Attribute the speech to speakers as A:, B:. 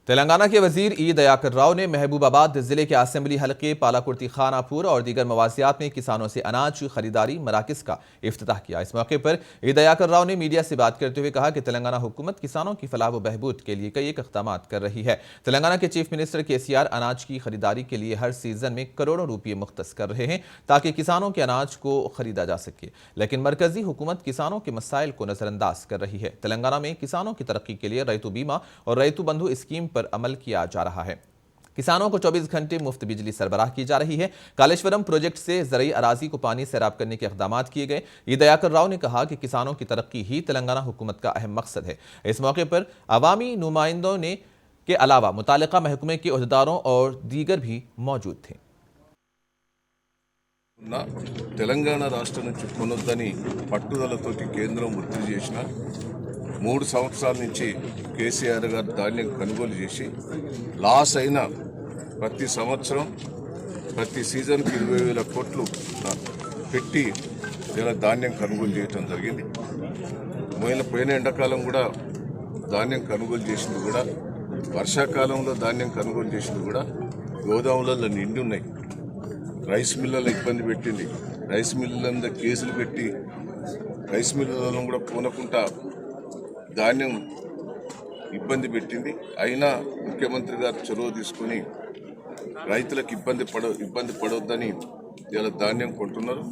A: तेलंगाना के वजीर ई दयाकर राव ने महबूबाबाद जिले के असेंबली हलके पालाकुर्ती खानापुर और दीगर मवासियात में किसानों से अनाज खरीदारी मराकज का इफ्तिताह किया। इस मौके पर ई दयाकर राव ने मीडिया से बात करते हुए कहा कि तेलंगाना हुकूमत किसानों की फलाह व बहबूद के लिए कई इक़दाम कर रही है। तेलंगाना के चीफ मिनिस्टर KCR अनाज की खरीदारी के लिए हर सीजन में करोड़ों रुपये मुख्तस कर रहे हैं ताकि किसानों के अनाज को खरीदा जा सके, लेकिन मरकजी हुकूमत किसानों के मसाइल को नजरअंदाज कर रही है। तेलंगाना में किसानों की तरक्की के लिए रैतु बीमा और रैतु बंधु स्कीम पर अमल किया जा रहा है। किसानों को 24 घंटे मुफ्त बिजली सरबराह की जा रही है। कालेश्वरम प्रोजेक्ट से ज़रई अराजी को पानी सैराब करने के इक़दाम किए गए। ई दयाकर राव ने कहा कि किसानों की तरक्की ही तेलंगाना हुकूमत का अहम मकसद है। इस मौके पर अवामी नुमाइंदों ने के अलावा मुतालिका महकमे के अहदेदारों और दीगर भी मौजूद थे।
B: తెలంగాణ రాష్ట్రం నుంచి కొనొద్దని పట్టుదలతోటి కేంద్రం ఒత్తిడి చేసిన 3 సంవత్సరాల నుంచి కేసీఆర్ గారు ధాన్యం కొనుగోలు చేసి లాస్ అయిన ప్రతి సంవత్సరం ప్రతి సీజన్కి 20,000 కోట్లు పెట్టి ఇలా ధాన్యం కొనుగోలు చేయడం జరిగింది. పోయిన ఎండాకాలం కూడా ధాన్యం కొనుగోలు చేసింది కూడా, వర్షాకాలంలో ధాన్యం కొనుగోలు చేసింది కూడా గోదాములలో నిండి ఉన్నాయి. రైస్ మిల్లుల ఇబ్బంది పెట్టింది. రైస్ మిల్లుల మీద కేసులు పెట్టి రైస్ మిల్లులను కూడా పూనకుండా ధాన్యం ఇబ్బంది పెట్టింది. అయినా ముఖ్యమంత్రి గారు చొరవ తీసుకుని రైతులకు ఇబ్బంది పడొద్దని ఇలా ధాన్యం కొంటున్నారు.